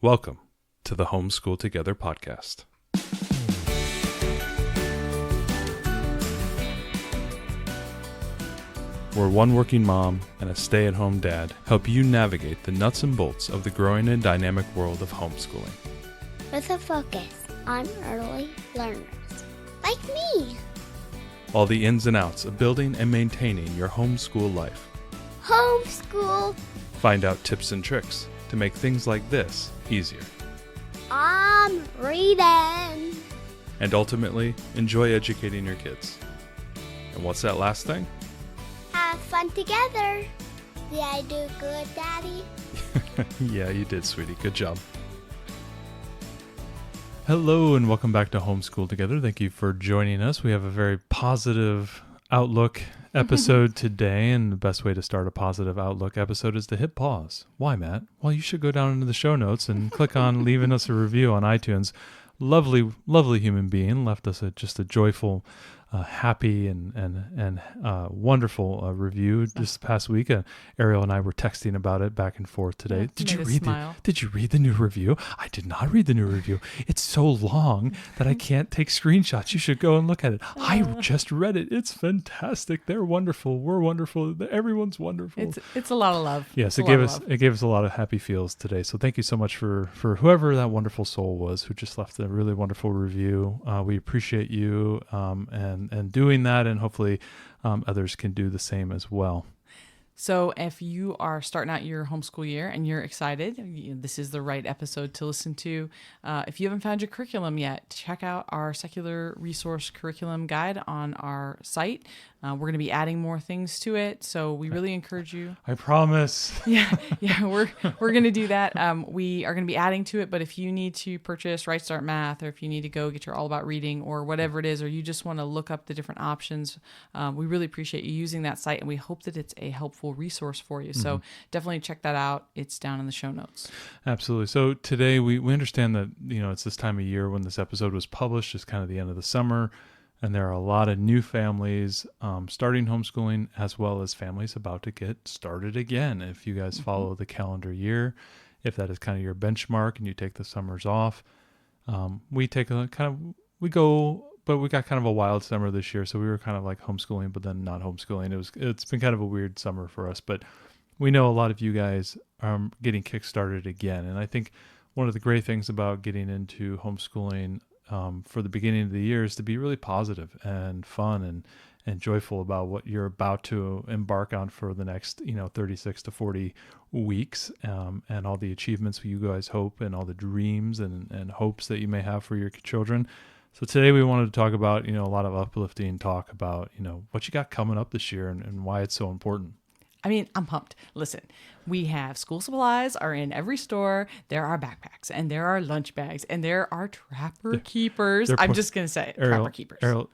Welcome to the Homeschool Together podcast. Where one working mom and a stay-at-home dad help you navigate the nuts and bolts of the growing and dynamic world of homeschooling. With a focus on early learners, like me. All the ins and outs of building and maintaining your homeschool life. Homeschool. Find out tips and tricks to make things like this easier. I'm reading. And ultimately, enjoy educating your kids. And what's that last thing? Have fun together. Did I do good, Daddy? Yeah, you did, sweetie. Good job. Hello and welcome back to Homeschool Together. Thank you for joining us. We have a very positive outlook episode today, and the best way to start a positive outlook episode is to hit pause. Why, Matt? Well, you should go down into the show notes and click on leaving us a review on iTunes. Lovely human being left us just a joyful, happy and wonderful review this past week. Ariel and I were texting about it back and forth today. Yeah, Did you read the new review? I did not read the new review. It's so long that I can't take screenshots. You should go and look at it. I just read it. It's fantastic. They're wonderful. We're wonderful. Everyone's wonderful. It's a lot of love. Yes, it gave us a lot of happy feels today. So thank you so much for whoever that wonderful soul was who just left a really wonderful review. We appreciate you and doing that, and hopefully others can do the same as well. So if you are starting out your homeschool year and you're excited, this is the right episode to listen to. If you haven't found your curriculum yet, check out our secular resource curriculum guide on our site. We're going to be adding more things to it, so we really encourage you. I promise. Yeah, we're going to do that. We are going to be adding to it, but if you need to purchase Right Start Math, or if you need to go get your All About Reading, or whatever it is, or you just want to look up the different options, we really appreciate you using that site, and we hope that it's a helpful resource for you. So definitely check that out. It's down in the show notes. Absolutely. So today we understand that, it's this time of year when this episode was published. It's kind of the end of the summer. And there are a lot of new families starting homeschooling, as well as families about to get started again. If you guys follow the calendar year, if that is kind of your benchmark and you take the summers off, we got kind of a wild summer this year. So we were kind of like homeschooling, but then not homeschooling. It's been kind of a weird summer for us, but we know a lot of you guys are getting kickstarted again. And I think one of the great things about getting into homeschooling for the beginning of the year is to be really positive and fun and joyful about what you're about to embark on for the next 36 to 40 weeks, and all the achievements you guys hope, and all the dreams and hopes that you may have for your children. So today we wanted to talk about a lot of uplifting talk about what you got coming up this year and why it's so important. I mean, I'm pumped. Listen, we have school supplies are in every store. There are backpacks, and there are lunch bags, and there are Trapper Keepers. I'm just going to say it, Trapper Keepers. Ariel,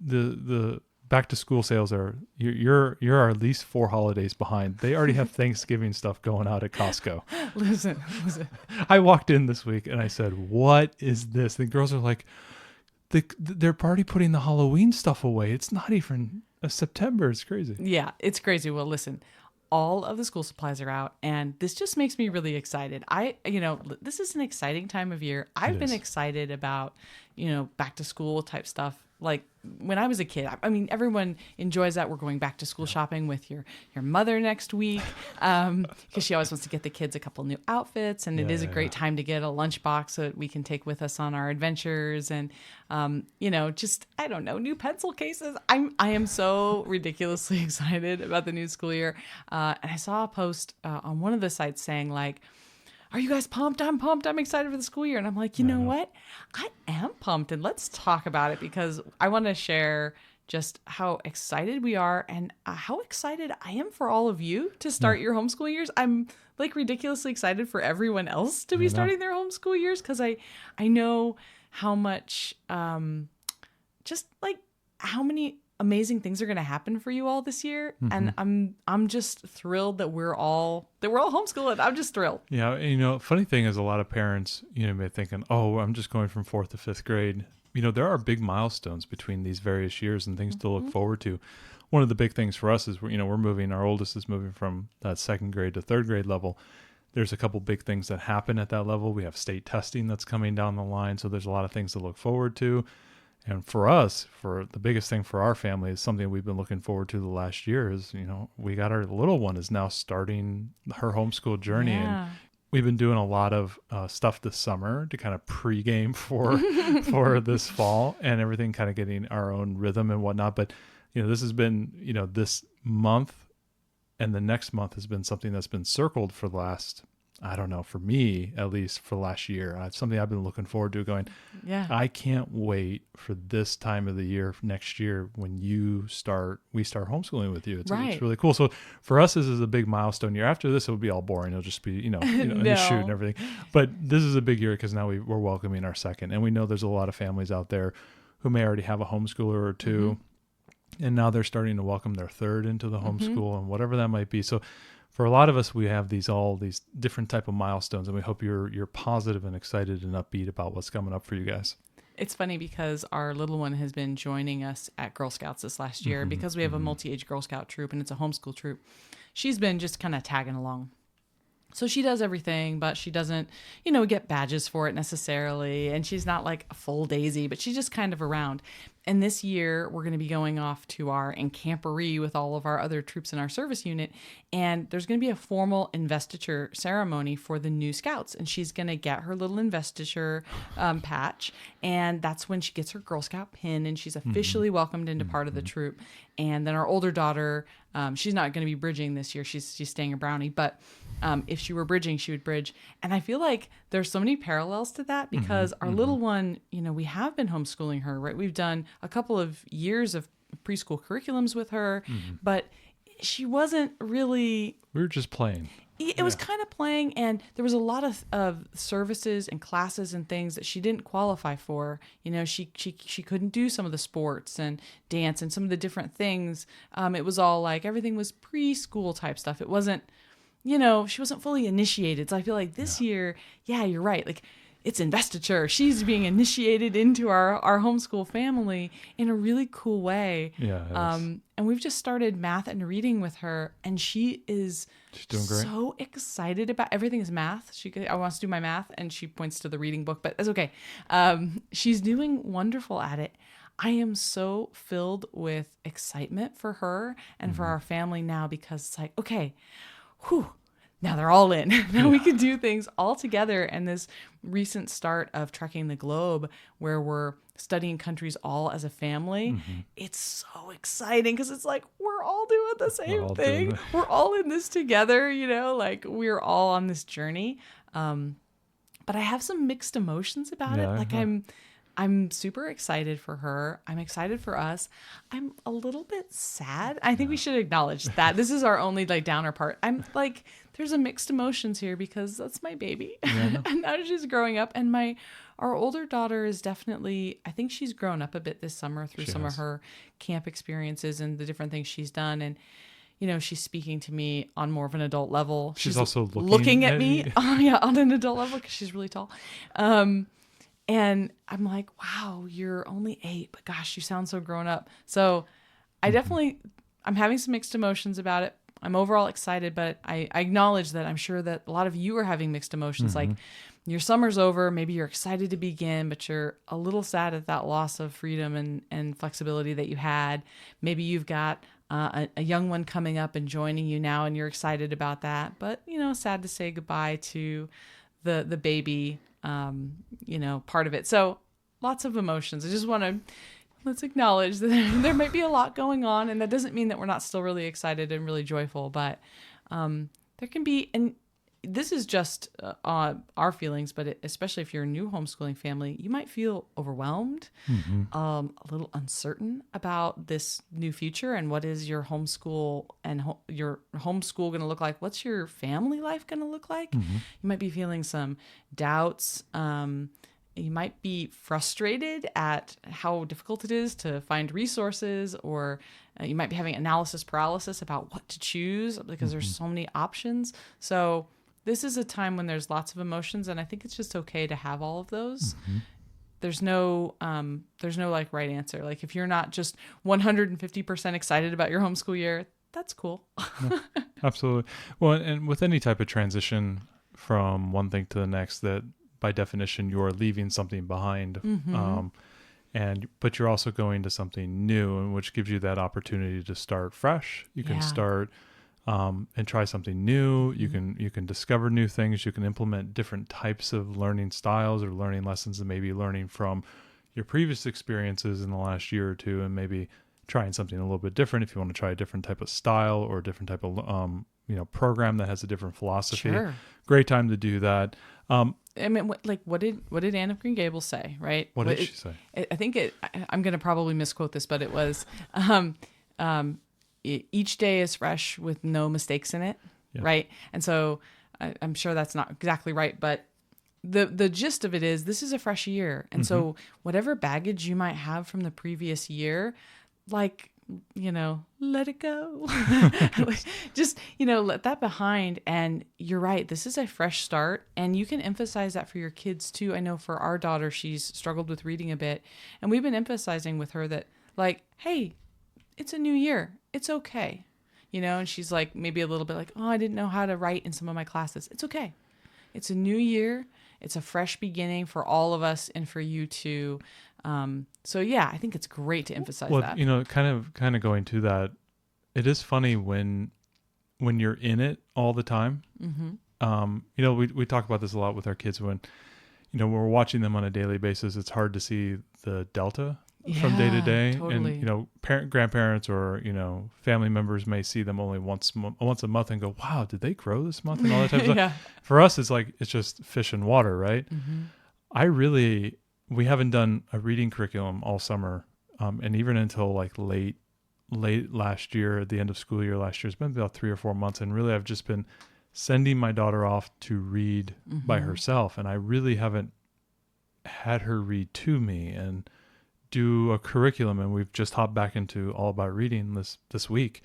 the back to school sales you're at least 4 holidays behind. They already have Thanksgiving stuff going out at Costco. Listen. I walked in this week and I said, "What is this?" The girls are like, they're already putting the Halloween stuff away. It's not even September. It's crazy. Yeah, it's crazy. Well, listen, all of the school supplies are out, and this just makes me really excited. This is an exciting time of year. I've been excited about, back to school type stuff. Like when I was a kid, I mean, everyone enjoys that. We're going back to school shopping with your mother next week, because she always wants to get the kids a couple new outfits, and it is a great time to get a lunchbox that we can take with us on our adventures, and just I don't know, new pencil cases. I am so ridiculously excited about the new school year, and I saw a post on one of the sites saying like, "Are you guys pumped? I'm pumped. I'm excited for the school year." And I'm like, you know what? I am pumped. And let's talk about it, because I want to share just how excited we are, and how excited I am for all of you to start your homeschool years. I'm like ridiculously excited for everyone else to be starting their homeschool years, because I know how much, just like how many amazing things are going to happen for you all this year. And I'm just thrilled that we're all homeschooling. I'm just thrilled. Yeah. Funny thing is, a lot of parents, may be thinking, "Oh, I'm just going from 4th to 5th grade." There are big milestones between these various years and things to look forward to. One of the big things for us is, we're moving, our oldest is moving from that 2nd grade to 3rd grade level. there's a couple big things that happen at that level. We have state testing that's coming down the line. So there's a lot of things to look forward to. And for us, for the biggest thing for our family is something we've been looking forward to the last year is, we got our little one is now starting her homeschool journey. Yeah. And we've been doing a lot of stuff this summer to kind of pregame for this fall and everything, kind of getting our own rhythm and whatnot. But, this has been, this month and the next month has been something that's been circled for the last, I don't know, for me, at least for last year. It's something I've been looking forward to going, Yeah. I can't wait for this time of the year next year when we start homeschooling with you. It's really cool. So for us, this is a big milestone year. After this, it'll be all boring. It'll just be, in the shoot and everything. But this is a big year because now we're welcoming our second. And we know there's a lot of families out there who may already have a homeschooler or two. And now they're starting to welcome their third into the homeschool and whatever that might be. So for a lot of us, we have all these different type of milestones, and we hope you're positive and excited and upbeat about what's coming up for you guys. It's funny because our little one has been joining us at Girl Scouts this last year because we have a multi-age Girl Scout troop and it's a homeschool troop. She's been just kind of tagging along. So she does everything, but she doesn't, get badges for it necessarily. And she's not like a full daisy, but she's just kind of around. And this year we're going to be going off to our encamporee with all of our other troops in our service unit. And there's going to be a formal investiture ceremony for the new scouts. And she's going to get her little investiture patch. And that's when she gets her Girl Scout pin and she's officially welcomed into part of the troop. And then our older daughter, she's not going to be bridging this year. She's staying a Brownie. But if she were bridging, she would bridge. And I feel like there's so many parallels to that because our little one, we have been homeschooling her, right? We've done a couple of years of preschool curriculums with her, but she wasn't really... We were just playing. It was kind of playing, and there was a lot of services and classes and things that she didn't qualify for. She couldn't do some of the sports and dance and some of the different things. It was all like everything was preschool type stuff. It wasn't, she wasn't fully initiated. So I feel like this year, you're right. Like it's investiture. She's being initiated into our homeschool family in a really cool way. Yeah. And we've just started math and reading with her, and she's doing great. So excited about everything is math. I wants to do my math, and she points to the reading book, but that's okay. She's doing wonderful at it. I am so filled with excitement for her and for our family now because it's like, okay, now they're all in. Now we can do things all together. And this recent start of Trekking the Globe, where we're studying countries all as a family, it's so exciting because it's like we're all doing the same thing. We're all in this together, like we're all on this journey. But I have some mixed emotions about it. Like I'm super excited for her. I'm excited for us. I'm a little bit sad. I think we should acknowledge that. This is our only downer part. I'm like, there's a mixed emotions here because that's my baby. And now she's growing up. And our older daughter is definitely, I think she's grown up a bit this summer through some of her camp experiences and the different things she's done. And she's speaking to me on more of an adult level. She's also looking at me on an adult level because she's really tall. And I'm like, wow, you're only 8, but gosh, you sound so grown up. So I'm having some mixed emotions about it. I'm overall excited, but I acknowledge that I'm sure that a lot of you are having mixed emotions. Like your summer's over, maybe you're excited to begin, but you're a little sad at that loss of freedom and flexibility that you had. Maybe you've got a young one coming up and joining you now, and you're excited about that. But, sad to say goodbye to the baby, part of it. So lots of emotions. I just let's acknowledge that there might be a lot going on, and that doesn't mean that we're not still really excited and really joyful, but there can be, and this is just our feelings, but especially if you're a new homeschooling family, you might feel overwhelmed, a little uncertain about this new future and what is your homeschool and your homeschool going to look like? What's your family life going to look like? You might be feeling some doubts. You might be frustrated at how difficult it is to find resources, or you might be having analysis paralysis about what to choose because there's so many options. So this is a time when there's lots of emotions, and I think it's just okay to have all of those. There's no right answer. Like if you're not just 150% excited about your homeschool year, that's cool. Absolutely. Well, and with any type of transition, from one thing to the next, that by definition you're leaving something behind. But you're also going to something new, and which gives you that opportunity to start fresh. You can start and try something new. You can discover new things. You can implement different types of learning styles or learning lessons, and maybe learning from your previous experiences in the last year or two, and maybe trying something a little bit different if you want to try a different type of style or a different type of program that has a different philosophy. Sure. Great time to do that. I mean, what did Anne of Green Gables say? Right? What did she say? I think I'm going to probably misquote this, but it was, each day is fresh with no mistakes in it. Yeah. Right. And so I'm sure that's not exactly right, but the gist of it is this is a fresh year. And so whatever baggage you might have from the previous year, like, let it go. Just, let that behind. And you're right. This is a fresh start. And you can emphasize that for your kids too. I know for our daughter, she's struggled with reading a bit. And we've been emphasizing with her that, like, hey, it's a new year. It's okay. And she's like, maybe a little bit like, oh, I didn't know how to write in some of my classes. It's okay. It's a new year. It's a fresh beginning for all of us and for you too. So yeah, I think it's great to emphasize that. Kind of going to that. It is funny when you're in it all the time. We talk about this a lot with our kids when we're watching them on a daily basis. It's hard to see the delta from day to day. Totally. And grandparents or family members may see them only once a month and go, wow, did they grow this month, and all that type of stuff. Yeah. For us, it's just fish and water, right? We haven't done a reading curriculum all summer, and even until like late last year, at the end of school year last year. It's been about 3 or 4 months, and really I've just been sending my daughter off to read by herself, and I really haven't had her read to me and do a curriculum. And we've just hopped back into All About Reading this week,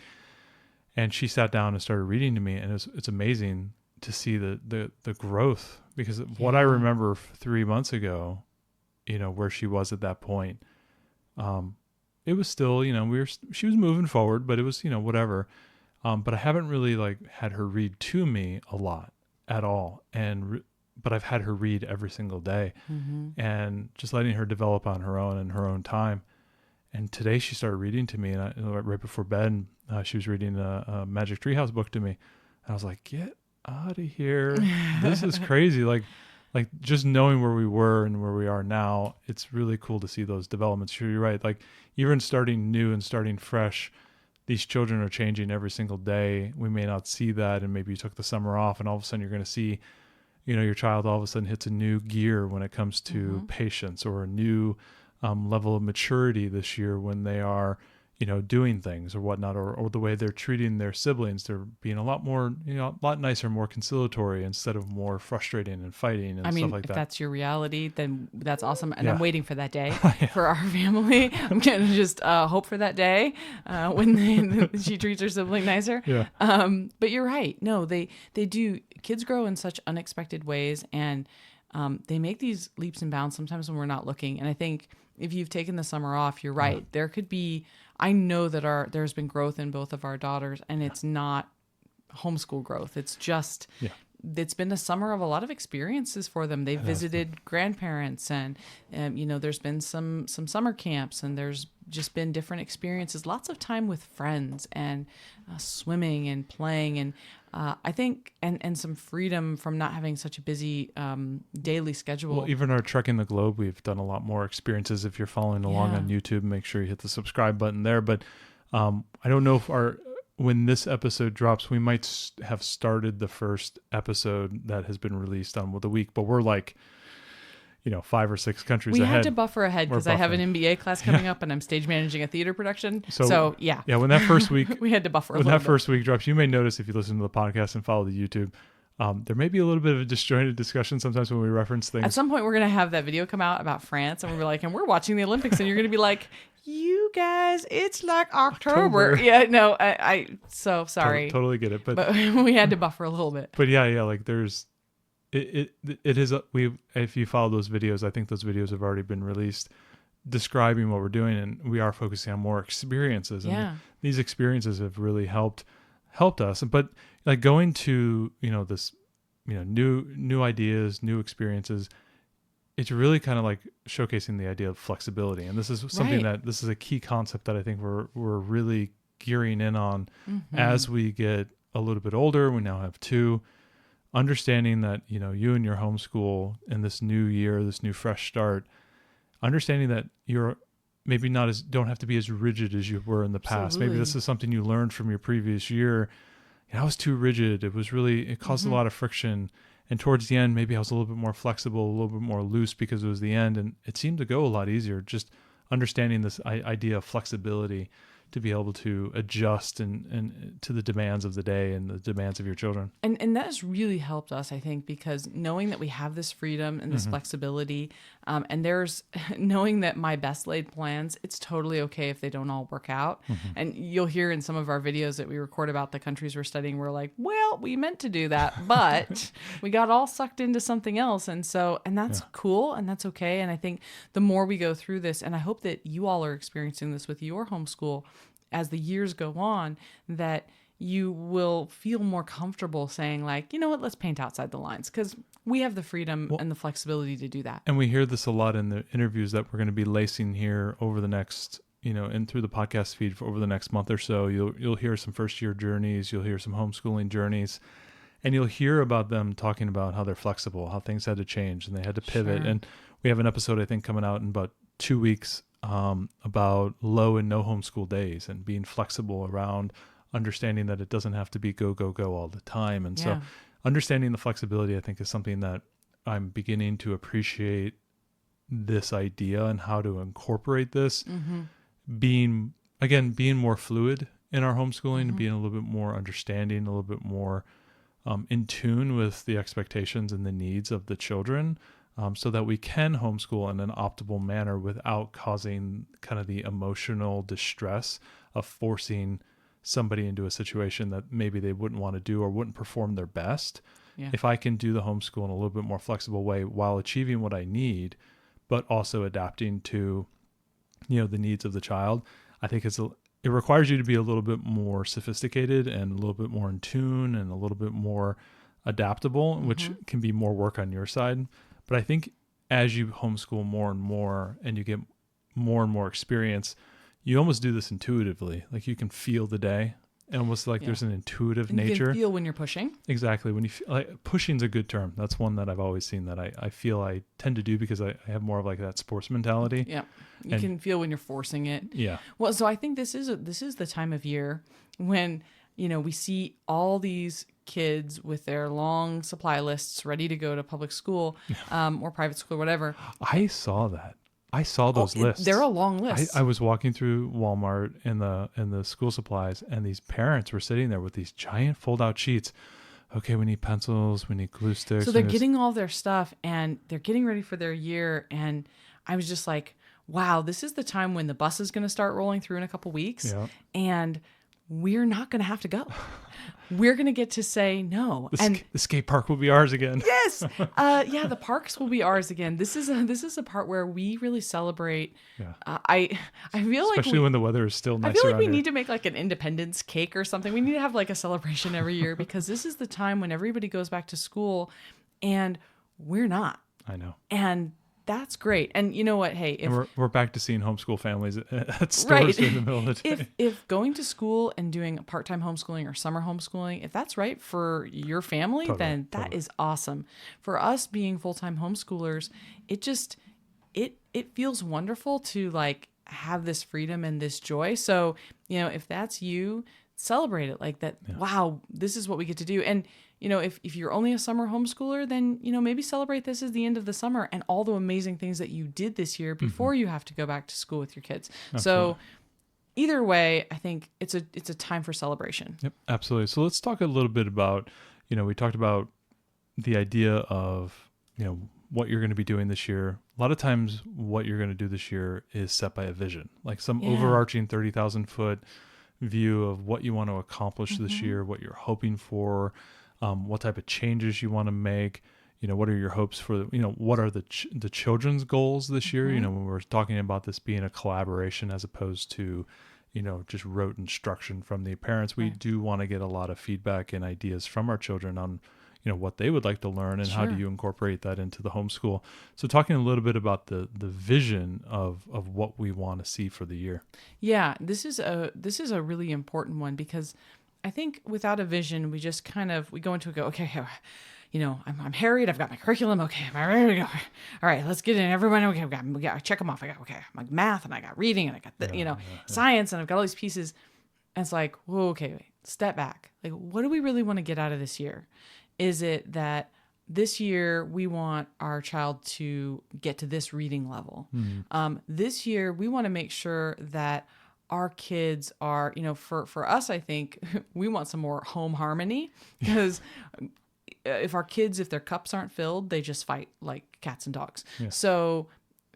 and she sat down and started reading to me, and it's amazing to see the growth, because what I remember 3 months ago, where she was at that point, it was still, she was moving forward, but it was, whatever. But I haven't really had her read to me a lot at all. But I've had her read every single day, and just letting her develop on her own in her own time. And today she started reading to me, and right before bed, she was reading a Magic Treehouse book to me. And I was like, get out of here. This is crazy. Like just knowing where we were and where we are now, it's really cool to see those developments. Sure, you're right. Like even starting new and starting fresh, these children are changing every single day. We may not see that, and maybe you took the summer off, and all of a sudden you're going to see, your child all of a sudden hits a new gear when it comes to patience, or a new level of maturity this year when they are, doing things or whatnot, or the way they're treating their siblings. They're being a lot more, a lot nicer, more conciliatory, instead of more frustrating and fighting and stuff like that. If that's your reality, then that's awesome. And I'm waiting for that day for our family. I'm going to just hope for that day when she treats her sibling nicer. Yeah. But you're right. No, they do. Kids grow in such unexpected ways, and they make these leaps and bounds sometimes when we're not looking. And I think if you've taken the summer off, you're right. There could be, I know that there's been growth in both of our daughters, and it's not homeschool growth. It's just, it's been a summer of a lot of experiences for them. They've visited grandparents, and there's been some summer camps, and there's just been different experiences, lots of time with friends, and swimming and playing, and I think, and some freedom from not having such a busy daily schedule. Well, even our Trekking the Globe, we've done a lot more experiences. If you're following along on YouTube, make sure you hit the subscribe button there. But I don't know if when this episode drops, we might have started the first episode that has been released on the week, but we're 5 or 6 countries ahead. We had to buffer ahead because I have an MBA class coming up, and I'm stage managing a theater production. So yeah. Yeah, when that first week... we had to buffer when that first week drops, you may notice, if you listen to the podcast and follow the YouTube, there may be a little bit of a disjointed discussion sometimes when we reference things. At some point, we're going to have that video come out about France, and we're watching the Olympics, and you're going to be like, you guys, it's like October. Yeah, no, I so sorry. Totally get it. But we had to buffer a little bit. But yeah, there's... It is if you follow those videos, I think those videos have already been released describing what we're doing, and we are focusing on more experiences, and these experiences have really helped us. But going to this new ideas, new experiences. It's really kind of like showcasing the idea of flexibility. And this is something this is a key concept that I think we're really gearing in on as we get a little bit older. We now have 2, understanding that, you and your homeschool in this new year, this new fresh start, understanding that you're maybe don't have to be as rigid as you were in the past. Absolutely. Maybe this is something you learned from your previous year. I was too rigid. It caused a lot of friction. And towards the end, maybe I was a little bit more flexible, a little bit more loose because it was the end. And it seemed to go a lot easier, just understanding this idea of flexibility to be able to adjust and to the demands of the day and the demands of your children. And that has really helped us, I think, because knowing that we have this freedom and this flexibility, and there's knowing that my best laid plans, it's totally okay if they don't all work out. And you'll hear in some of our videos that we record about the countries we're studying, we're like, well, we meant to do that, but we got all sucked into something else. And that's cool, and that's okay. And I think the more we go through this, and I hope that you all are experiencing this with your homeschool, as the years go on, that you will feel more comfortable saying like, you know what, let's paint outside the lines, because we have the freedom and the flexibility to do that. And we hear this a lot in the interviews that we're going to be lacing here over the next, and through the podcast feed for over the next month or so. You'll hear some first year journeys, you'll hear some homeschooling journeys, and you'll hear about them talking about how they're flexible, how things had to change and they had to pivot. Sure. And we have an episode, I think, coming out in about 2 weeks about low and no homeschool days and being flexible around understanding that it doesn't have to be go, go, go all the time. And so understanding the flexibility, I think, is something that I'm beginning to appreciate, this idea and how to incorporate this, being more fluid in our homeschooling, being a little bit more understanding, a little bit more in tune with the expectations and the needs of the children. So that we can homeschool in an optimal manner without causing kind of the emotional distress of forcing somebody into a situation that maybe they wouldn't want to do or wouldn't perform their best. Yeah. If I can do the homeschool in a little bit more flexible way while achieving what I need, but also adapting to, the needs of the child, I think it requires you to be a little bit more sophisticated and a little bit more in tune and a little bit more adaptable, which can be more work on your side. But I think as you homeschool more and more and you get more and more experience, you almost do this intuitively. Like you can feel the day, and almost like there's an intuitive nature. You can feel when you're pushing. Exactly. When you feel, like, pushing's a good term. That's one that I've always seen that I feel I tend to do because I have more of like that sports mentality. Yeah. You can feel when you're forcing it. Yeah. Well, so I think this is the time of year when, we see all these kids with their long supply lists ready to go to public school or private school, whatever. I saw that. I saw those lists. They're a long list. I was walking through Walmart in the school supplies, and these parents were sitting there with these giant fold-out sheets. Okay, we need pencils, we need glue sticks. So they're getting all their stuff, and they're getting ready for their year. And I was just like, wow, this is the time when the bus is going to start rolling through in a couple weeks. Yeah. And we're not going to have to go. We're going to get to say no. The skate park will be ours again. Yes. The parks will be ours again. This is a part where we really celebrate. Yeah. I feel like especially when the weather is still nice. I feel like we need to make like an independence cake or something. We need to have like a celebration every year because this is the time when everybody goes back to school and we're not. I know. And that's great. And you know what? Hey, we're back to seeing homeschool families at stores in the middle of the day. If going to school and doing part-time homeschooling or summer homeschooling, if that's right for your family, then that is awesome. For us being full-time homeschoolers, it feels wonderful to like have this freedom and this joy. So, if that's you, celebrate it like that. Yeah. Wow, this is what we get to do. And if you're only a summer homeschooler, then, maybe celebrate this as the end of the summer and all the amazing things that you did this year before you have to go back to school with your kids. Absolutely. So either way, I think it's a time for celebration. Yep, absolutely. So let's talk a little bit about, we talked about the idea of, what you're going to be doing this year. A lot of times what you're going to do this year is set by a vision, like some overarching 30,000 foot view of what you want to accomplish this year, what you're hoping for, what type of changes you want to make, what are your hopes for, what are the children's goals this year? When we're talking about this being a collaboration as opposed to, just rote instruction from the parents, we do want to get a lot of feedback and ideas from our children on, what they would like to learn, and how do Sure. you incorporate that into the homeschool. So talking a little bit about the vision of what we want to see for the year. Yeah, this is a really important one, because I think without a vision, we just we go into it, okay, I'm harried. I've got my curriculum. Okay, am I ready to go? All right, let's get in. Everyone, okay, we got check them off. I got my math, and I got reading, and I got science, and I've got all these pieces. And it's like, whoa, okay, wait, step back. Like, what do we really want to get out of this year? Is it that this year we want our child to get to this reading level? This year we want to make sure that our kids are, for us, I think we want some more home harmony, because if their cups aren't filled, they just fight like cats and dogs. Yeah. So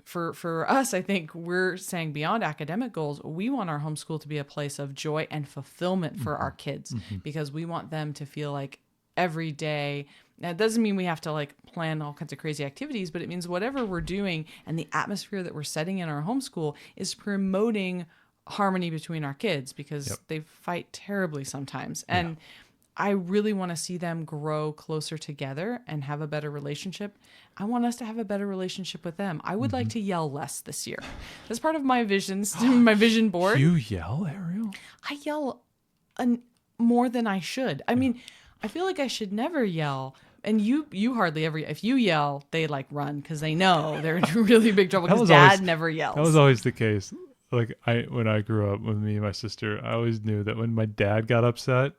for us, I think we're saying beyond academic goals, we want our homeschool to be a place of joy and fulfillment for our kids, because we want them to feel like every day. Now, it doesn't mean we have to plan all kinds of crazy activities, but it means whatever we're doing and the atmosphere that we're setting in our homeschool is promoting harmony between our kids, because they fight terribly sometimes. And I really want to see them grow closer together and have a better relationship. I want us to have a better relationship with them. I would like to yell less this year. That's part of my my vision board. You yell, Ariel? I yell more than I should. I mean, I feel like I should never yell. And you hardly ever, if you yell, they run, because they know they're in really big trouble, because Dad never yells. That was always the case. When I grew up with me and my sister, I always knew that when my dad got upset,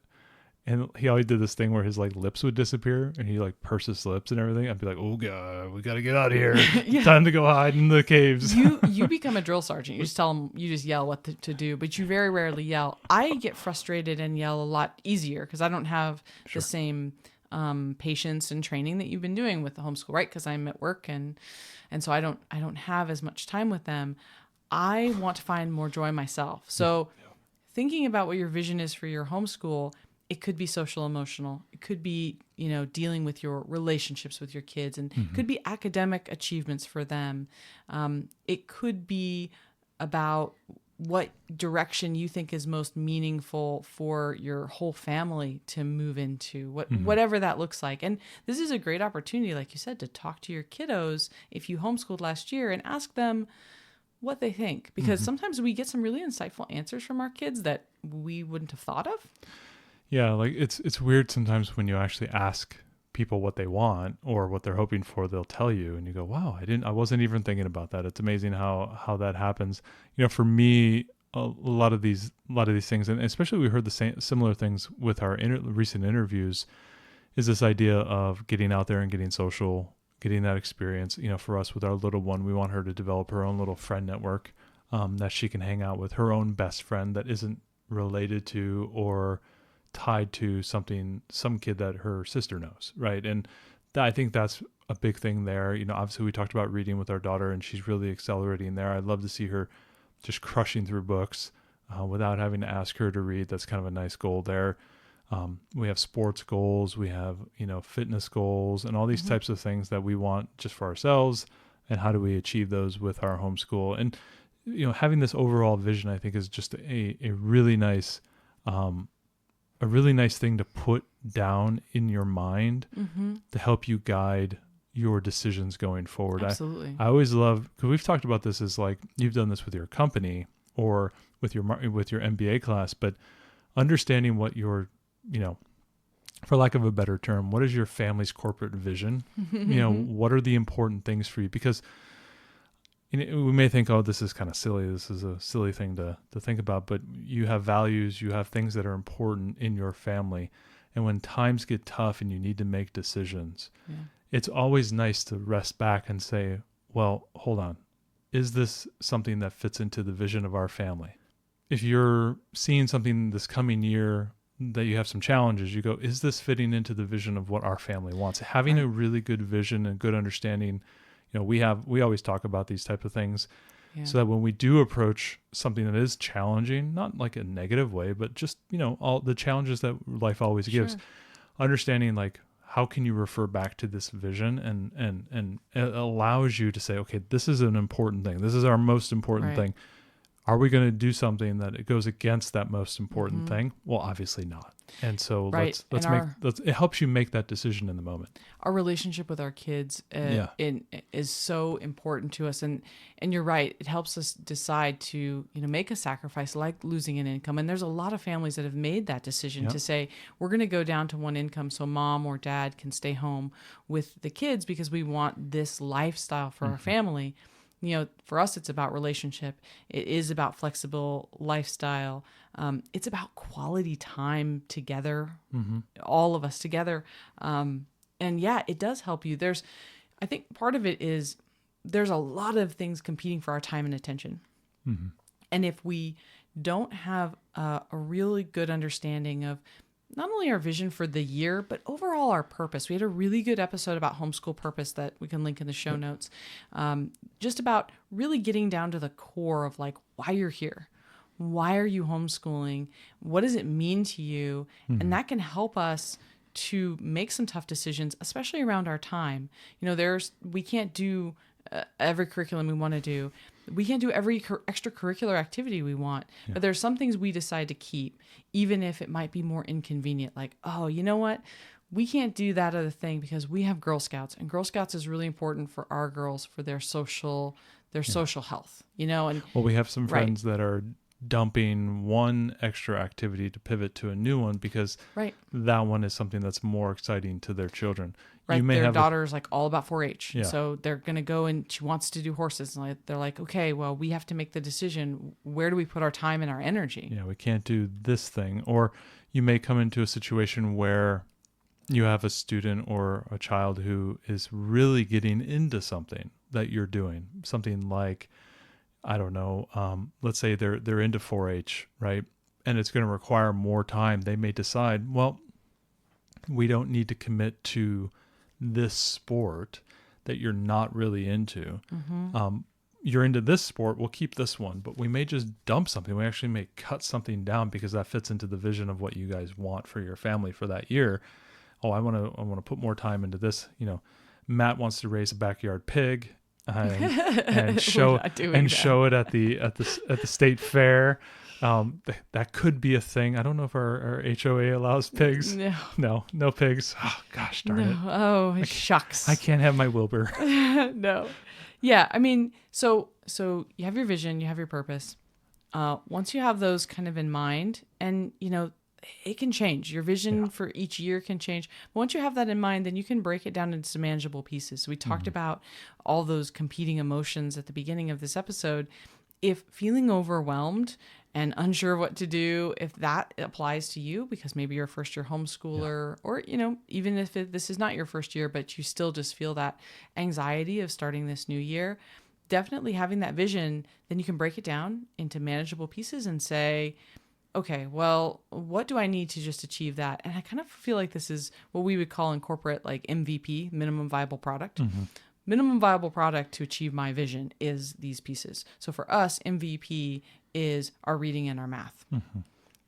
and he always did this thing where his lips would disappear, and he purse his lips and everything. I'd be like, "Oh God, we got to get out of here! Time to go hide in the caves." You become a drill sergeant. You just tell them, you just yell what to do, but you very rarely yell. I get frustrated and yell a lot easier, because I don't have the same patience and training that you've been doing with the homeschool, right? Because I'm at work, and so I don't have as much time with them. I want to find more joy myself. So thinking about what your vision is for your homeschool, it could be social emotional. It could be, dealing with your relationships with your kids, and it could be academic achievements for them. It could be about what direction you think is most meaningful for your whole family to move into, whatever that looks like. And this is a great opportunity, like you said, to talk to your kiddos if you homeschooled last year, and ask them what they think, because sometimes we get some really insightful answers from our kids that we wouldn't have thought of. Yeah, it's weird sometimes when you actually ask people what they want or what they're hoping for. They'll tell you, and you go, "Wow, I wasn't even thinking about that." It's amazing how that happens. For me, a lot of these things, and especially we heard the similar things with our recent interviews, is this idea of getting out there and getting social, getting that experience. For us with our little one, we want her to develop her own little friend network, that she can hang out with, her own best friend that isn't related to or tied to some kid that her sister knows, right? And I think that's a big thing there. Obviously we talked about reading with our daughter, and she's really accelerating there. I'd love to see her just crushing through books without having to ask her to read. That's kind of a nice goal there. We have sports goals, we have, fitness goals, and all these types of things that we want just for ourselves. And how do we achieve those with our homeschool? And, having this overall vision, I think, is just a really nice, thing to put down in your mind to help you guide your decisions going forward. Absolutely. I always love, because we've talked about this as you've done this with your company or with your MBA class, but understanding what your, for lack of a better term, what is your family's corporate vision? What are the important things for you? Because we may think, oh, this is kind of silly. This is a silly thing to think about, but you have values, you have things that are important in your family. And when times get tough and you need to make decisions, it's always nice to rest back and say, well, hold on. Is this something that fits into the vision of our family? If you're seeing something this coming year that you have some challenges, you go, is this fitting into the vision of what our family wants? Having a really good vision and good understanding. We always talk about these type of things so that when we do approach something that is challenging, not like a negative way, but just, all the challenges that life always gives, understanding how can you refer back to this vision, and it allows you to say, okay, this is an important thing. This is our most important thing. are we going to do something that it goes against that most important thing? Well, obviously not. And so Right. it helps you make that decision in the moment. Our relationship with our kids is so important to us, and you're right, it helps us decide to make a sacrifice like losing an income. And there's a lot of families that have made that decision to say, we're going to go down to one income so mom or dad can stay home with the kids because we want this lifestyle for our family. For us, it's about relationship. It is about flexible lifestyle. It's about quality time together, all of us together. And yeah, it does help you. I think part of it is there's a lot of things competing for our time and attention. And if we don't have a really good understanding of not only our vision for the year, but overall our purpose. We had a really good episode about homeschool purpose that we can link in the show notes. Just about really getting down to the core of like why you're here. Why are you homeschooling? What does it mean to you? And that can help us to make some tough decisions, especially around our time. We can't do every curriculum we want to do. We can't do every extracurricular activity we want, but there's some things we decide to keep, even if it might be more inconvenient. Like, oh, you know what? We can't do that other thing because we have Girl Scouts, and Girl Scouts is really important for our girls for their social health. And well, we have some friends that are dumping one extra activity to pivot to a new one because that one is something that's more exciting to their children. Right. Their daughter's like all about 4-H. Yeah. So they're going to go and she wants to do horses. And they're like, okay, well, we have to make the decision. Where do we put our time and our energy? Yeah, we can't do this thing. Or you may come into a situation where you have a student or a child who is really getting into something that you're doing. Something like, I don't know, let's say they're into 4-H, right? And it's going to require more time. They may decide, well, we don't need to commit to this sport that you're not really into. You're into this sport, we'll keep this one, but we may just dump something. We actually may cut something down because that fits into the vision of what you guys want for your family for that year. Oh, I want to put more time into this. Matt wants to raise a backyard pig and show it at the state fair. That could be a thing. I don't know if our HOA allows pigs. No pigs. Oh, gosh darn it. Oh, shucks. I can't have my Wilbur. No. Yeah. I mean, so you have your vision, you have your purpose. Once you have those kind of in mind, and it can change. Your vision for each year can change. But once you have that in mind, then you can break it down into some manageable pieces. So we talked about all those competing emotions at the beginning of this episode. If feeling overwhelmed and unsure what to do, if that applies to you, because maybe you're a first-year homeschooler, or, even if this is not your first year, but you still just feel that anxiety of starting this new year, definitely having that vision, then you can break it down into manageable pieces and say, okay, well, what do I need to just achieve that? And I kind of feel like this is what we would call in corporate like MVP, minimum viable product. Minimum viable product to achieve my vision is these pieces. So for us, MVP is our reading and our math.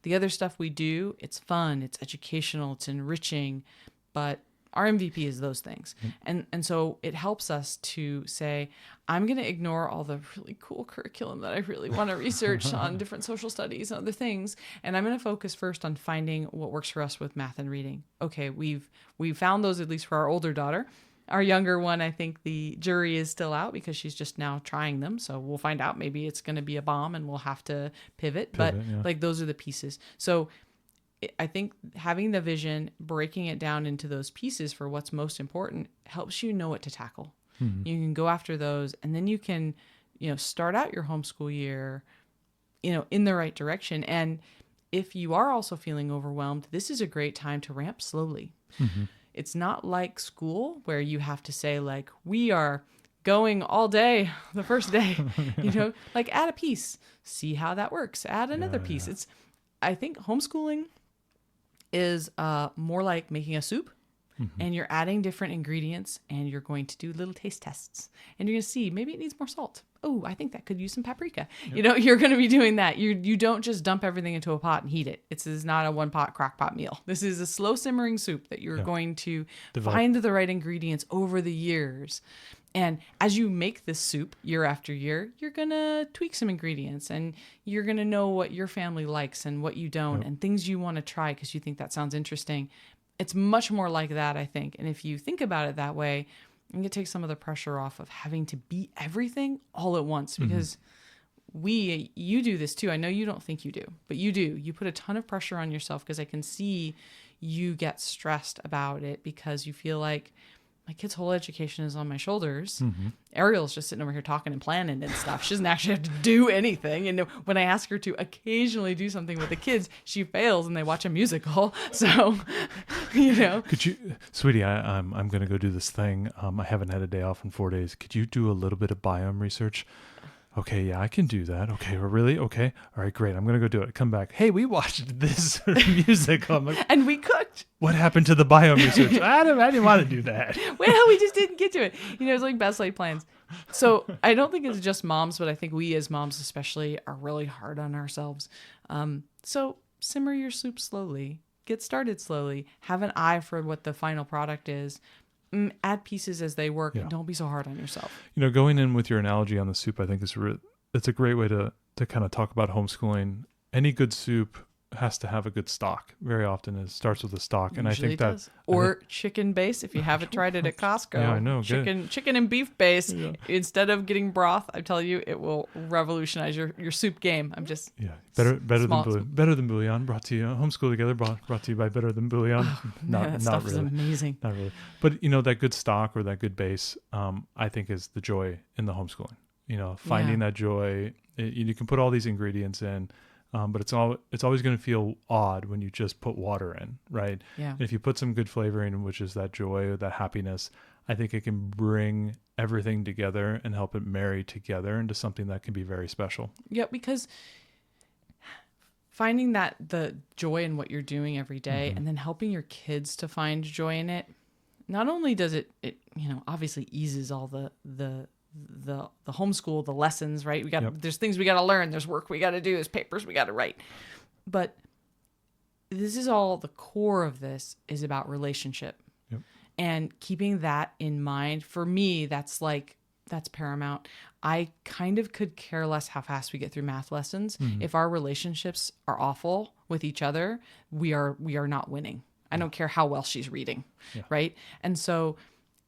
The other stuff we do, it's fun, it's educational, it's enriching, but our MVP is those things. And so it helps us to say, I'm going to ignore all the really cool curriculum that I really want to research on different social studies and other things. And I'm going to focus first on finding what works for us with math and reading. Okay, we've found those, at least for our older daughter. Our younger one, I think the jury is still out because she's just now trying them. So we'll find out. Maybe it's going to be a bomb and we'll have to pivot. But like those are the pieces. So I think having the vision, breaking it down into those pieces for what's most important helps you know what to tackle. You can go after those, and then you can, start out your homeschool year, in the right direction. And if you are also feeling overwhelmed, this is a great time to ramp slowly. It's not like school where you have to say like, we are going all day the first day, like add a piece, see how that works, add another piece. I think homeschooling is more like making a soup. and you're adding different ingredients, and you're going to do little taste tests, and you're going to see maybe it needs more salt. Oh, I think that could use some paprika. You're going to be doing that. You don't just dump everything into a pot and heat it. This is not a one pot crock pot meal. This is a slow simmering soup that you're going to find the right ingredients over the years. And as you make this soup year after year, you're going to tweak some ingredients, and you're going to know what your family likes and what you don't, and things you want to try because you think that sounds interesting. It's much more like that, I think. And if you think about it that way, you can take some of the pressure off of having to be everything all at once, because you do this too. I know you don't think you do, but you do. You put a ton of pressure on yourself, because I can see you get stressed about it because you feel like my kid's whole education is on my shoulders. Ariel's just sitting over here talking and planning and stuff. She doesn't actually have to do anything. And when I ask her to occasionally do something with the kids, she fails and they watch a musical. So, Could you, sweetie, I'm going to go do this thing. I haven't had a day off in 4 days. Could you do a little bit of biome research? Okay, yeah, I can do that. Okay, really? Okay. All right, great. I'm going to go do it. Come back. Hey, we watched this musical. Like, and we cooked. What happened to the biome research? I didn't want to do that. Well, we just didn't get to it. It's like best laid plans. So I don't think it's just moms, but I think we as moms especially are really hard on ourselves. So simmer your soup slowly. Get started slowly. Have an eye for what the final product is. Add pieces as they work, and don't be so hard on yourself. Going in with your analogy on the soup, I think it's a great way to kind of talk about homeschooling. Any good soup has to have a good stock. Very often it starts with a stock, and Usually I think that or chicken base. If you haven't tried it at Costco, yeah, I know, chicken and beef base. Yeah. Instead of getting broth, I tell you, it will revolutionize your soup game. I'm just better than bouillon. Brought to you Homeschool Together. Brought to you by Better Than Bouillon. That stuff is amazing. Not really, but that good stock or that good base, I think is the joy in the homeschooling. Finding that joy. You can put all these ingredients in. But it's always going to feel odd when you just put water in, right? Yeah. And if you put some good flavoring, which is that joy or that happiness, I think it can bring everything together and help it marry together into something that can be very special. Yeah, because finding the joy in what you're doing every day, and then helping your kids to find joy in it, not only does it obviously eases all the homeschool, the lessons, right? There's things we got to learn. There's work we got to do. There's papers we got to write. But this is all, the core of this is about relationship. Yep. And keeping that in mind, for me, that's paramount. I kind of could care less how fast we get through math lessons. If our relationships are awful with each other, we are not winning. I don't care how well she's reading, right? And so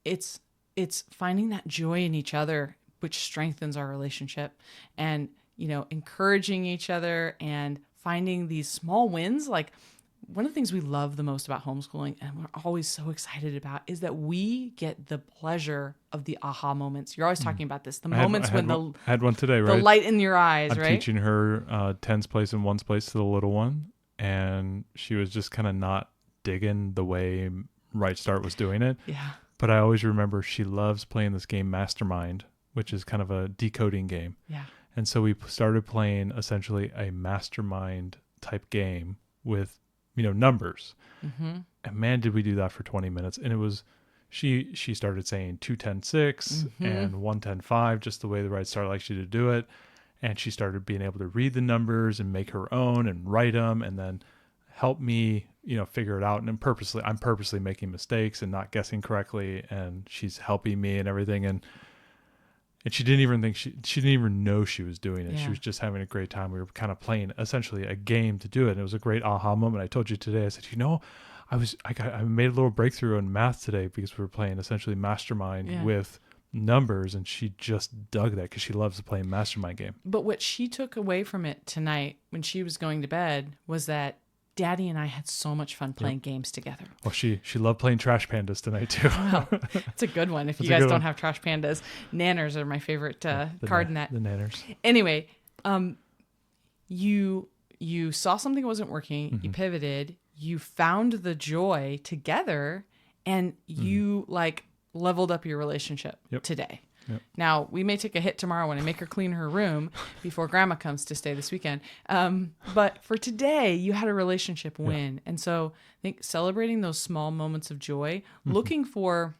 it's finding that joy in each other, which strengthens our relationship, and, encouraging each other and finding these small wins. Like, one of the things we love the most about homeschooling, and we're always so excited about, is that we get the pleasure of the aha moments. You're always talking about this, I had one today, right? The light in your eyes, I'm right? teaching her tens place and ones place to the little one, and she was just kind of not digging the way Right Start was doing it. Yeah. But I always remember she loves playing this game Mastermind, which is kind of a decoding game. Yeah. And so we started playing essentially a mastermind type game with, numbers. And man, did we do that for 20 minutes. And it was, she started saying 2, 10, 6 and 1, 10, 5, just the way the Right Start likes you to do it. And she started being able to read the numbers and make her own and write them, and then help me, figure it out. And I'm purposely making mistakes and not guessing correctly. And she's helping me and everything. And she didn't even think she didn't even know she was doing it. Yeah. She was just having a great time. We were kind of playing essentially a game to do it. And it was a great aha moment. I told you today, I said, I made a little breakthrough in math today because we were playing essentially Mastermind with numbers, and she just dug that because she loves playing Mastermind game. But what she took away from it tonight when she was going to bed was that Daddy and I had so much fun playing games together. Well, she loved playing Trash Pandas tonight too. Well, it's a good one. If you guys don't have Trash Pandas, Nanners are my favorite card in that. The Nanners. Anyway, you saw something wasn't working. You pivoted. You found the joy together, and you leveled up your relationship today. Yep. Now, we may take a hit tomorrow when I make her clean her room before grandma comes to stay this weekend. But for today, you had a relationship win. And so I think celebrating those small moments of joy, looking for,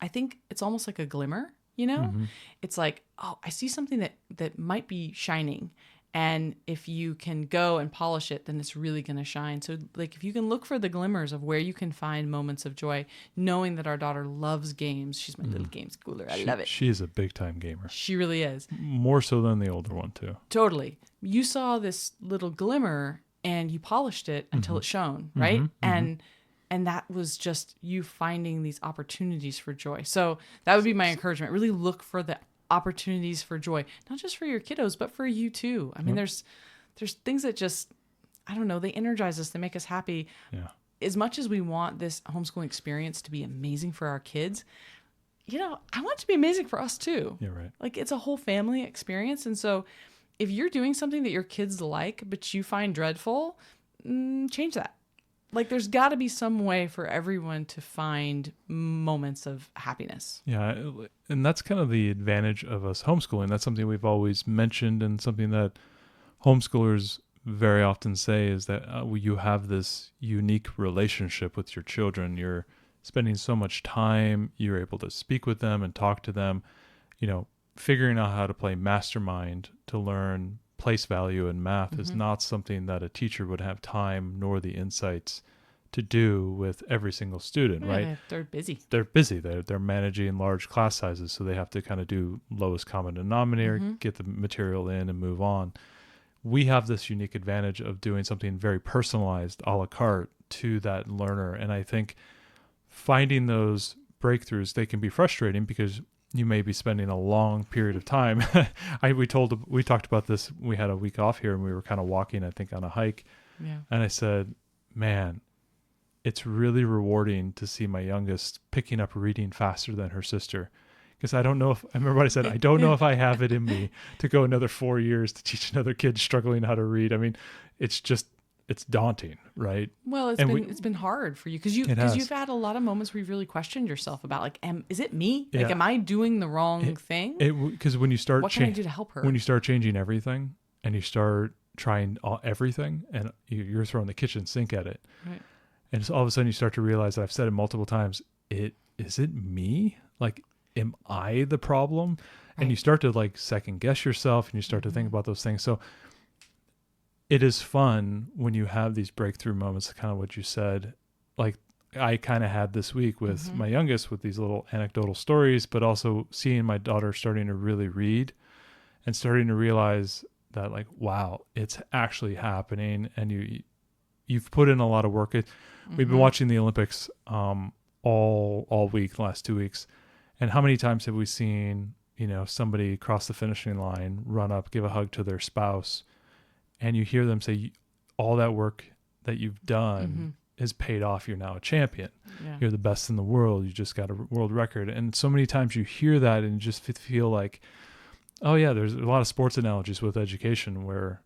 I think it's almost like a glimmer, you know? It's like, oh, I see something that might be shining. And if you can go and polish it, then it's really going to shine. So like if you can look for the glimmers of where you can find moments of joy, knowing that our daughter loves games. She's my little game schooler. I love it. She is a big time gamer. She really is. More so than the older one too. Totally. You saw this little glimmer and you polished it until it shone, right? And that was just you finding these opportunities for joy. So that would be my encouragement. Really look for the opportunities for joy, not just for your kiddos, but for you too. I mean, there's things that just, I don't know, they energize us, they make us happy. Yeah. As much as we want this homeschooling experience to be amazing for our kids, you know, I want it to be amazing for us too. Yeah, right. Like it's a whole family experience. And so if you're doing something that your kids like, but you find dreadful, change that. Like there's got to be some way for everyone to find moments of happiness. Yeah, and that's kind of the advantage of us homeschooling. That's something we've always mentioned, and something that homeschoolers very often say is that you have this unique relationship with your children. You're spending so much time, you're able to speak with them and talk to them, you know, figuring out how to play mastermind to learn place value in math is not something that a teacher would have time nor the insights to do with every single student, right? They're busy. They're busy. They're managing large class sizes, so they have to kind of do lowest common denominator, get the material in and move on. We have this unique advantage of doing something very personalized, a la carte, to that learner. And I think finding those breakthroughs, they can be frustrating because you may be spending a long period of time. We talked about this. We had a week off here and we were kind of walking, I think, on a hike. Yeah. And I said, man, it's really rewarding to see my youngest picking up reading faster than her sister. Because I remember what I said, I don't know if I have it in me to go another 4 years to teach another kid struggling how to read. I mean, it's daunting, right? Well, it's been hard for you because you've had a lot of moments where you've really questioned yourself about like, is it me? Yeah. Like, am I doing the wrong thing? Because when you start, what can I do to help her? When you start changing everything and you start trying everything, and you're throwing the kitchen sink at it, right? And so all of a sudden you start to realize that I've said it multiple times. Is it me? Like, am I the problem? Right. And you start to like second guess yourself, and you start to think about those things. So it is fun when you have these breakthrough moments, kind of what you said, like I kind of had this week with my youngest, with these little anecdotal stories, but also seeing my daughter starting to really read and starting to realize that, like, wow, it's actually happening. And you've put in a lot of work. We've been watching the Olympics all week, the last 2 weeks. And how many times have we seen, you know, somebody cross the finishing line, run up, give a hug to their spouse, and you hear them say, all that work that you've done has paid off. You're now a champion. Yeah. You're the best in the world. You just got a world record. And so many times you hear that and you just feel like, oh yeah, there's a lot of sports analogies with education where,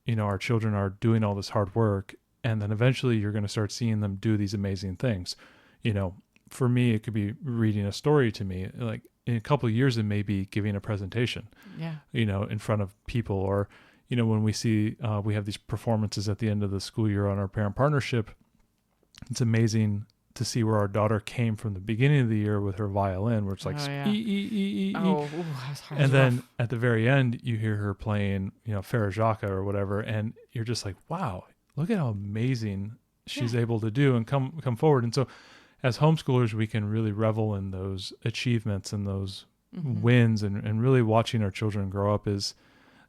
you know, our children are doing all this hard work. And then eventually you're going to start seeing them do these amazing things. You know, for me, it could be reading a story to me. Like in a couple of years, it may be giving a presentation, you know, in front of people. Or, you know, when we see, we have these performances at the end of the school year on our parent partnership, it's amazing to see where our daughter came from the beginning of the year with her violin, where it's like, and then at the very end, you hear her playing, you know, Farajaka or whatever. And you're just like, wow, look at how amazing she's able to do and come forward. And so as homeschoolers, we can really revel in those achievements and those wins, and really watching our children grow up is,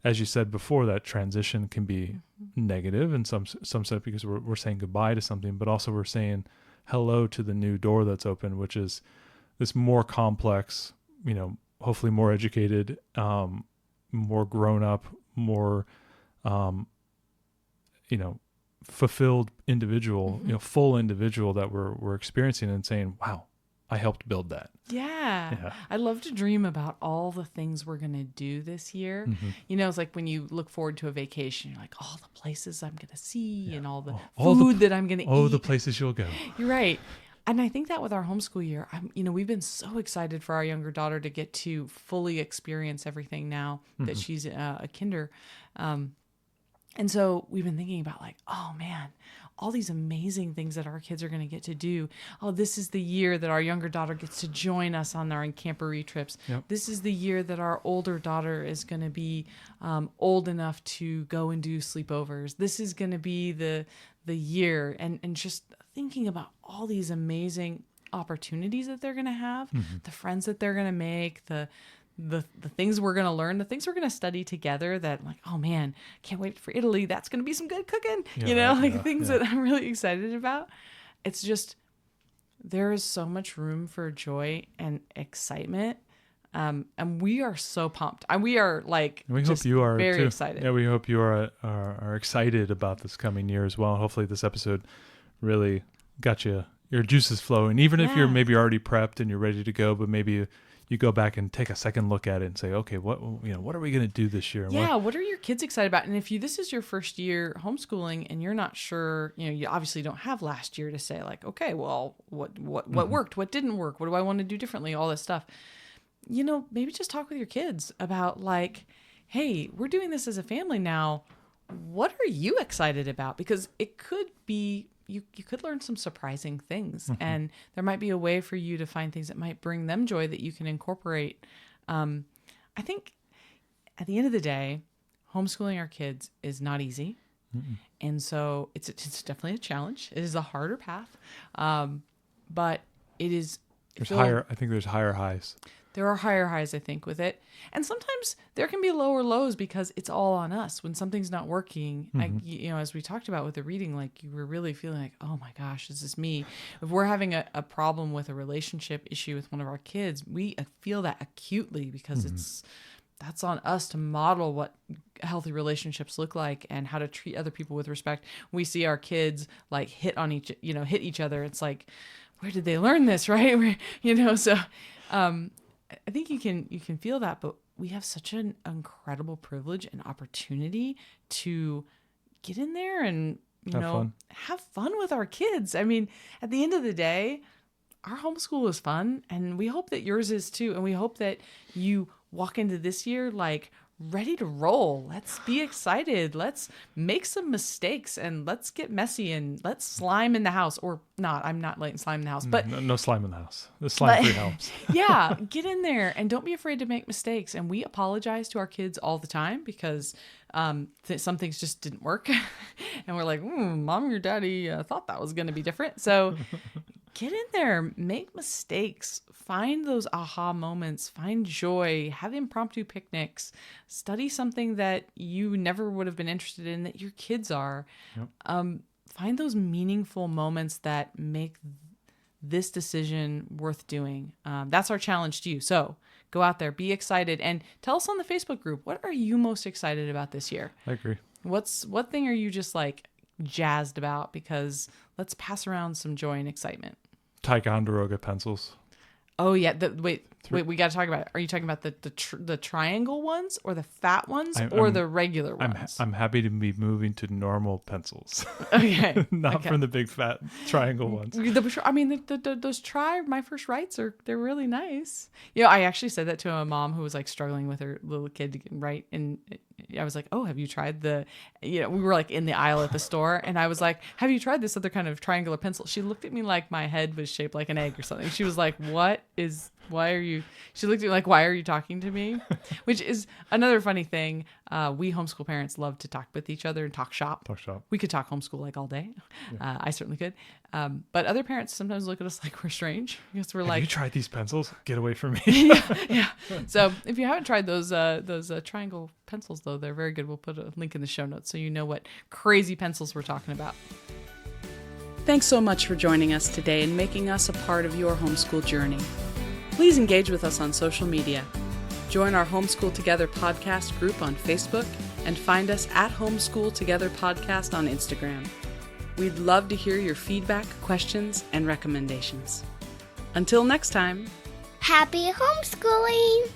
as you said before, that transition can be negative in some sense because we're saying goodbye to something, but also we're saying hello to the new door that's open, which is this more complex, you know, hopefully more educated, more grown up, more, you know, fulfilled individual, you know, full individual that we're experiencing, and saying, wow, I helped build that. Yeah. I love to dream about all the things we're going to do this year. You know, it's like when you look forward to a vacation, you're like, all the places I'm going to see and all the food that I'm going to eat. Oh, the places you'll go. You're right. And I think that with our homeschool year, we've been so excited for our younger daughter to get to fully experience everything now that she's a kinder. And so we've been thinking about like, oh man, all these amazing things that our kids are going to get to do. Oh, this is the year that our younger daughter gets to join us on our camporee trips. Yep. This is the year that our older daughter is going to be old enough to go and do sleepovers. This is going to be the year. And just thinking about all these amazing opportunities that they're going to have, the friends that they're going to make, the things we're going to learn, the things we're going to study together that like, oh man, can't wait for Italy. That's going to be some good cooking, things that I'm really excited about. It's just, there is so much room for joy and excitement. And we are so pumped. And we are like, we hope you are very too. excited. Yeah, we hope you are excited about this coming year as well. Hopefully this episode really got your juices flowing. Even if you're maybe already prepped and you're ready to go, but maybe you go back and take a second look at it and say, okay, what are we going to do this year? Yeah, what are your kids excited about? And if this is your first year homeschooling and you're not sure, you obviously don't have last year to say like, okay, well, what worked, what didn't work, what do I want to do differently, all this stuff. Maybe just talk with your kids about like, hey, we're doing this as a family now. What are you excited about? Because it could be you could learn some surprising things, and there might be a way for you to find things that might bring them joy that you can incorporate. I think at the end of the day, homeschooling our kids is not easy. And so it's definitely a challenge. It is a harder path. But it is. I think there's higher highs. There are higher highs, I think, with it. And sometimes there can be lower lows because it's all on us. When something's not working, as we talked about with the reading, like you were really feeling like, oh my gosh, is this me? If we're having a problem with a relationship issue with one of our kids, we feel that acutely because that's on us to model what healthy relationships look like and how to treat other people with respect. We see our kids like hit each other. It's like, where did they learn this? Right. So, I think you can feel that, but we have such an incredible privilege and opportunity to get in there and, have fun with our kids. I mean, at the end of the day, our homeschool is fun and we hope that yours is too. And we hope that you walk into this year like ready to roll. Let's be excited. Let's make some mistakes and let's get messy and let's slime in the house or not. I'm not letting slime in the house, but no slime in the house. The slime-free helps. Yeah, get in there and don't be afraid to make mistakes. And we apologize to our kids all the time because some things just didn't work. And we're like, mom or daddy thought that was going to be different. So get in there, make mistakes, find those aha moments, find joy, have impromptu picnics, study something that you never would have been interested in that your kids are. Yep. Find those meaningful moments that make this decision worth doing. That's our challenge to you. So go out there, be excited, and tell us on the Facebook group, what are you most excited about this year? I agree. What thing are you just like jazzed about? Because let's pass around some joy and excitement. Ticonderoga pencils. Oh yeah. Wait. We got to talk about it. Are you talking about the triangle ones or the fat ones or the regular ones? I'm happy to be moving to normal pencils. Okay. Not from the big fat triangle ones. Those my first writes they're really nice. I actually said that to a mom who was like struggling with her little kid to write, and I was like, oh, have you tried we were like in the aisle at the store, and I was like, have you tried this other kind of triangular pencil? She looked at me like my head was shaped like an egg or something. She was like, she looked at me like, why are you talking to me? Which is another funny thing. We homeschool parents love to talk with each other and talk shop. We could talk homeschool like all day. Yeah. I certainly could. But other parents sometimes look at us like we're strange because we're like, have you tried these pencils? Get away from me. yeah. So if you haven't tried those triangle pencils, though, they're very good. We'll put a link in the show notes so you know what crazy pencils we're talking about. Thanks so much for joining us today and making us a part of your homeschool journey. Please engage with us on social media. Join our Homeschool Together podcast group on Facebook and find us at Homeschool Together Podcast on Instagram. We'd love to hear your feedback, questions, and recommendations. Until next time. Happy homeschooling!